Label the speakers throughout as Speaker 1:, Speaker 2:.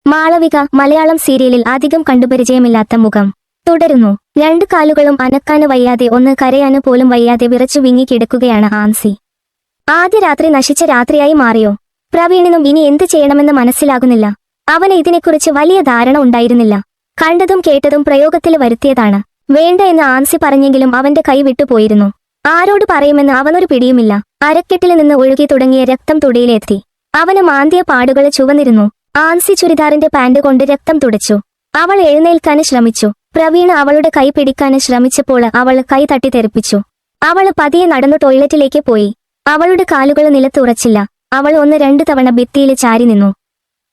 Speaker 1: മാളവിക മലയാളം സീരിയലിൽ അധികം കണ്ടുപരിചയമില്ലാത്ത മുഖം തുടരുന്നു. രണ്ടു കാലുകളും അനക്കാന് വയ്യാതെ ഒന്ന് കരയാന് പോലും വയ്യാതെ വിറച്ചു വിങ്ങിക്കിടക്കുകയാണ് ആൻസി. ആദ്യ രാത്രി നശിച്ച രാത്രിയായി മാറിയോ? പ്രവീണിനും ഇനി എന്ത് ചെയ്യണമെന്ന് മനസ്സിലാകുന്നില്ല. അവന് ഇതിനെക്കുറിച്ച് വലിയ ധാരണ ഉണ്ടായിരുന്നില്ല. കണ്ടതും കേട്ടതും പ്രയോഗത്തിൽ വരുത്തിയതാണ്. വേണ്ട എന്ന് ആൻസി പറഞ്ഞെങ്കിലും അവന്റെ കൈ വിട്ടുപോയിരുന്നു. ആരോട് പറയുമെന്ന് അവനൊരു പിടിയുമില്ല. അരക്കെട്ടിൽ നിന്ന് ഒഴുകി തുടങ്ങിയ രക്തം തുടയിലെത്തി. അവന് മാന്തിയ പാടുകൾ ചുവന്നിരുന്നു. ആൻസി ചുരിദാറിന്റെ പാന്റ് കൊണ്ട് രക്തം തുടച്ചു. അവൾ എഴുന്നേൽക്കാന് ശ്രമിച്ചു. പ്രവീണ് അവളുടെ കൈ പിടിക്കാന് ശ്രമിച്ചപ്പോൾ അവൾ കൈ തട്ടി തെറിപ്പിച്ചു. അവൾ പതിയെ നടന്നു ടോയ്ലറ്റിലേക്ക് പോയി. അവളുടെ കാലുകൾ നിലത്തുറച്ചില്ല. അവൾ 1-2 തവണ ഭിത്തിയിൽ ചാരി നിന്നു.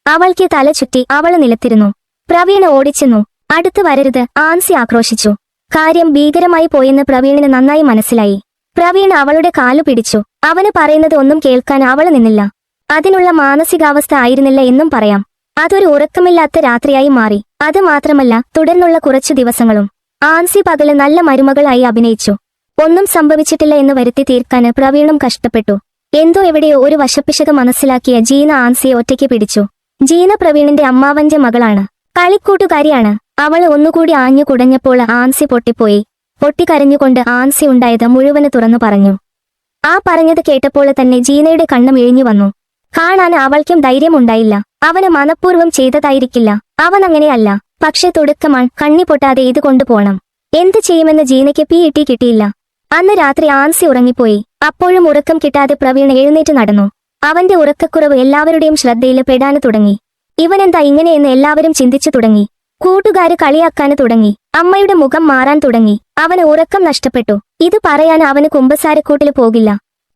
Speaker 1: അവൾക്ക് തല ചുറ്റി. അവൾ നിലത്തിരുന്നു. പ്രവീണ് ഓടിച്ചെന്നു. അടുത്ത് വരരുത്, ആൻസി ആക്രോശിച്ചു. കാര്യം ഭീകരമായി പോയെന്ന് പ്രവീണിന് നന്നായി മനസ്സിലായി. പ്രവീണ് അവളുടെ കാലു പിടിച്ചു. അവന് പറയുന്നത് ഒന്നും കേൾക്കാൻ അവൾ നിന്നില്ല. അതിനുള്ള മാനസികാവസ്ഥ ആയിരുന്നില്ല എന്നും പറയാം. അതൊരു ഉറക്കമില്ലാത്ത രാത്രിയായി മാറി. അത് മാത്രമല്ല, തുടർന്നുള്ള കുറച്ചു ദിവസങ്ങളും ആൻസി പകല് നല്ല മരുമകളായി അഭിനയിച്ചു. ഒന്നും സംഭവിച്ചിട്ടില്ല എന്ന് വരുത്തി തീർക്കാന് പ്രവീണും കഷ്ടപ്പെട്ടു. എന്തോ എവിടെയോ ഒരു വശപ്പിശക മനസ്സിലാക്കിയ ജീന ആൻസിയെ ഒറ്റയ്ക്ക് പിടിച്ചു. ജീന പ്രവീണിന്റെ അമ്മാവന്റെ മകളാണ്. കളിക്കൂട്ടുകാരിയാണ്. അവൾ ഒന്നുകൂടി ആഞ്ഞു കുടഞ്ഞപ്പോൾ ആൻസി പൊട്ടിപ്പോയി. പൊട്ടിക്കരഞ്ഞുകൊണ്ട് ആൻസി ഉണ്ടായത് മുഴുവന് തുറന്നു പറഞ്ഞു. ആ പറഞ്ഞത് കേട്ടപ്പോൾ തന്നെ ജീനയുടെ കണ്ണം ഇഴിഞ്ഞു വന്നു. കാണാൻ അവൾക്കും ധൈര്യമുണ്ടായില്ല. അവന് മനഃപൂർവ്വം ചെയ്തതായിരിക്കില്ല. അവൻ അങ്ങനെയല്ല. പക്ഷെ തുടക്കമാണ്. കണ്ണി പൊട്ടാതെ ഇത് കൊണ്ടുപോണം. എന്ത് ചെയ്യുമെന്ന് ജീനയ്ക്ക് പിഇടി കിട്ടിയില്ല. അന്ന് രാത്രി ആൻസി ഉറങ്ങിപ്പോയി. അപ്പോഴും ഉറക്കം കിട്ടാതെ പ്രവീൺ എഴുന്നേറ്റ് നടന്നു. അവന്റെ ഉറക്കക്കുറവ് എല്ലാവരുടെയും ശ്രദ്ധയിൽ പെടാന് തുടങ്ങി. ഇവനെന്താ ഇങ്ങനെയെന്ന് എല്ലാവരും ചിന്തിച്ചു തുടങ്ങി. കൂട്ടുകാര് കളിയാക്കാന് തുടങ്ങി. അമ്മയുടെ മുഖം മാറാൻ തുടങ്ങി. അവന് ഉറക്കം നഷ്ടപ്പെട്ടു. ഇത് പറയാൻ അവന് കുമ്പസാരക്കൂട്ടിൽ പോകില്ല.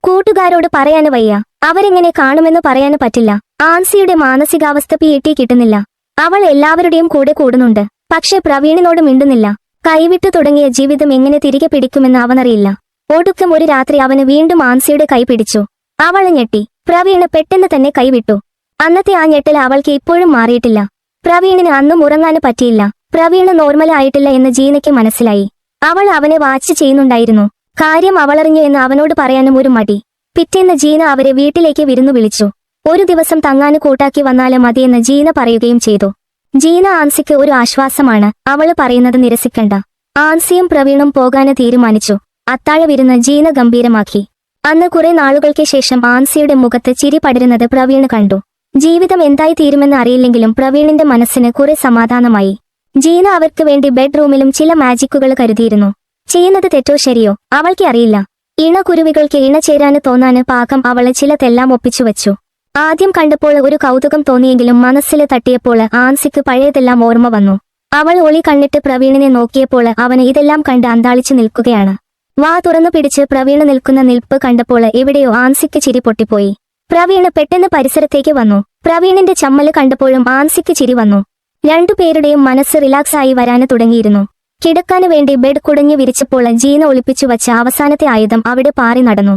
Speaker 1: കൂട്ടുകാരോട് പറയാന് വയ്യ. അവരെങ്ങനെ കാണുമെന്ന് പറയാന് പറ്റില്ല. ആൻസിയുടെ മാനസികാവസ്ഥ പിഇടി കിട്ടുന്നില്ല. അവൾ എല്ലാവരുടെയും കൂടെ കൂടുന്നുണ്ട്. പക്ഷെ പ്രവീണിനോട് മിണ്ടുന്നില്ല. കൈവിട്ടു തുടങ്ങിയ ജീവിതം എങ്ങനെ തിരികെ പിടിക്കുമെന്ന് അവനറിയില്ല. ഒടുക്കം ഒരു രാത്രി അവന് വീണ്ടും ആൻസിയുടെ കൈ പിടിച്ചു. അവൾ ഞെട്ടി. പ്രവീണ് പെട്ടെന്ന് തന്നെ കൈവിട്ടു. അന്നത്തെ ആ ഞെട്ടൽ അവൾക്ക് ഇപ്പോഴും മാറിയിട്ടില്ല. പ്രവീണിന് അന്നും ഉറങ്ങാന് പറ്റിയില്ല. പ്രവീണ് നോർമൽ ആയിട്ടില്ല എന്ന് ജീനയ്ക്ക് മനസ്സിലായി. അവൾ അവനെ വാച്ച് ചെയ്യുന്നുണ്ടായിരുന്നു. കാര്യം അവളറിഞ്ഞു എന്ന് അവനോട് പറയാനും ഒരു മടി. പിറ്റേന്ന് ജീന അവരെ വീട്ടിലേക്ക് വിരുന്നു വിളിച്ചു. ഒരു ദിവസം തങ്ങാന് കൂട്ടാക്കി വന്നാല് മതിയെന്ന് ജീന പറയുകയും ചെയ്തു. ജീന ആൻസിക്ക് ഒരു ആശ്വാസമാണ്. അവള് പറയുന്നത് നിരസിക്കണ്ട. ആൻസിയും പ്രവീണും പോകാന് തീരുമാനിച്ചു. അത്താഴ വിരുന്ന് ജീന ഗംഭീരമാക്കി. അന്ന് കുറെ നാളുകൾക്ക് ശേഷം ആൻസിയുടെ മുഖത്ത് ചിരി പടരുന്നത് പ്രവീണ് കണ്ടു. ജീവിതം എന്തായി തീരുമെന്ന് അറിയില്ലെങ്കിലും പ്രവീണിന്റെ മനസ്സിന് കുറെ സമാധാനമായി. ജീന അവർക്ക് വേണ്ടി ബെഡ്റൂമിലും ചില മാജിക്കുകൾ കരുതിയിരുന്നു. ചെയ്യുന്നത് തെറ്റോ ശരിയോ അവൾക്ക് അറിയില്ല. ഇണകുരുവികൾക്ക് ഇണ ചേരാന് തോന്നാന് പാകം അവള് ചിലതെല്ലാം ഒപ്പിച്ചുവച്ചു. ആദ്യം കണ്ടപ്പോൾ ഒരു കൗതുകം തോന്നിയെങ്കിലും മനസ്സില് തട്ടിയപ്പോൾ ആൻസിക്ക് പഴയതെല്ലാം ഓർമ്മ വന്നു. അവൾ ഒളി കണ്ണിട്ട് പ്രവീണിനെ നോക്കിയപ്പോൾ അവന് ഇതെല്ലാം കണ്ട് അന്താളിച്ചു നിൽക്കുകയാണ്. വാ തുറന്നു പിടിച്ച് പ്രവീണ് നിൽക്കുന്ന നിൽപ്പ് കണ്ടപ്പോൾ എവിടെയോ ആൻസിക്ക് ചിരി പൊട്ടിപ്പോയി. പ്രവീണ് പെട്ടെന്ന് പരിസരത്തേക്ക് വന്നു. പ്രവീണിന്റെ ചമ്മല് കണ്ടപ്പോഴും ആൻസിക്ക് ചിരി വന്നു. രണ്ടുപേരുടെയും മനസ്സ് റിലാക്സ് ആയി വരാന് തുടങ്ങിയിരുന്നു. കിടക്കാന് വേണ്ടി ബെഡ് കുടഞ്ഞു വിരിച്ചപ്പോൾ ജീന ഒളിപ്പിച്ചു വച്ച അവസാനത്തെ ആയുധം അവിടെ പാറി നടന്നു.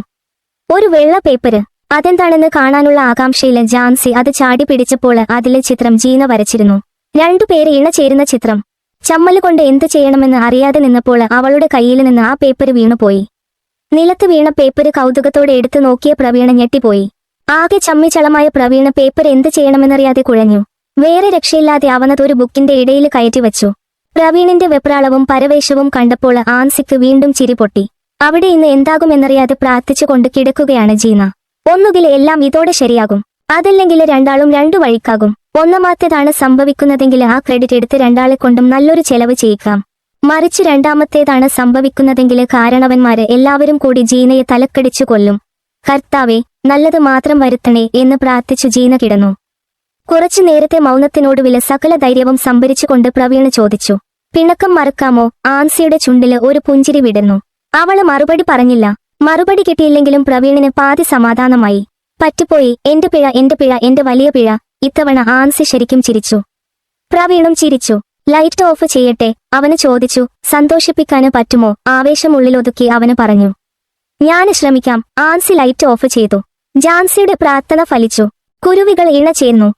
Speaker 1: ഒരു വെള്ള പേപ്പര്. അതെന്താണെന്ന് കാണാനുള്ള ആകാംക്ഷയില് ജാൻസി അത് ചാടി പിടിച്ചപ്പോൾ അതിലെ ചിത്രം ജീന വരച്ചിരുന്നു. രണ്ടുപേര് ഇണ ചേരുന്ന ചിത്രം. ചമ്മല് കൊണ്ട് എന്ത് ചെയ്യണമെന്ന് അറിയാതെ നിന്നപ്പോൾ അവളുടെ കയ്യിൽ നിന്ന് ആ പേപ്പര് വീണുപോയി. നിലത്ത് വീണ പേപ്പര് കൗതുകത്തോടെ എടുത്തു നോക്കിയ പ്രവീണ ഞെട്ടിപ്പോയി. ആകെ ചമ്മിച്ചളമായ പ്രവീണ പേപ്പർ എന്ത് ചെയ്യണമെന്നറിയാതെ കുഴഞ്ഞു. വേറെ രക്ഷയില്ലാതെ അവനതൊരു ബുക്കിന്റെ ഇടയിൽ കയറ്റിവച്ചു. പ്രവീണിന്റെ വെപ്രാളവും പരവേശവും കണ്ടപ്പോൾ ആൻസിക്ക് വീണ്ടും ചിരി പൊട്ടി. അവിടെ ഇന്ന് എന്താകുമെന്നറിയാതെ പ്രാർത്ഥിച്ചുകൊണ്ട് കിടക്കുകയാണ് ജീന. ഒന്നുകിൽ എല്ലാം ഇതോടെ ശരിയാകും, അതല്ലെങ്കിൽ രണ്ടാളും രണ്ടു വഴിക്കാകും. ഒന്നാമത്തേതാണ് സംഭവിക്കുന്നതെങ്കിൽ ആ ക്രെഡിറ്റ് എടുത്ത് രണ്ടാളെ കൊണ്ടും നല്ലൊരു ചെലവ് ചെയ്യിക്കാം. മറിച്ച് രണ്ടാമത്തേതാണ് സംഭവിക്കുന്നതെങ്കിൽ കാരണവന്മാര് എല്ലാവരും കൂടി ജീനയെ തലക്കടിച്ചു കൊല്ലും. കർത്താവേ, നല്ലത് മാത്രം വരുത്തണേ എന്ന് പ്രാർത്ഥിച്ചു ജീന കിടന്നു. കുറച്ചു നേരത്തെ മൗനത്തിനോടുവില് സകല ധൈര്യവും സംഭരിച്ചുകൊണ്ട് പ്രവീണ് ചോദിച്ചു, പിണക്കം മറക്കാമോ? ആൻസിയുടെ ചുണ്ടില് ഒരു പുഞ്ചിരി വിടർന്നു. അവള് മറുപടി പറഞ്ഞില്ല. മറുപടി കിട്ടിയില്ലെങ്കിലും പ്രവീണിന് പാതി സമാധാനമായി. പറ്റിപ്പോയി, എന്റെ പിഴ, എന്റെ പിഴ, എന്റെ വലിയ പിഴ. ഇത്തവണ ആൻസി ശരിക്കും ചിരിച്ചു. പ്രവീണും ചിരിച്ചു. ലൈറ്റ് ഓഫ് ചെയ്യട്ടെ? അവന് ചോദിച്ചു. സന്തോഷിപ്പിക്കാന് പറ്റുമോ? ആവേശമുള്ളിലൊതുക്കി അവന് പറഞ്ഞു. ഞാന് ശ്രമിക്കാം. ആൻസി ലൈറ്റ് ഓഫ് ചെയ്തു. ജാൻസിയുടെ പ്രാർത്ഥന ഫലിച്ചു. കുരുവികൾ ഇണ ചേർന്നു.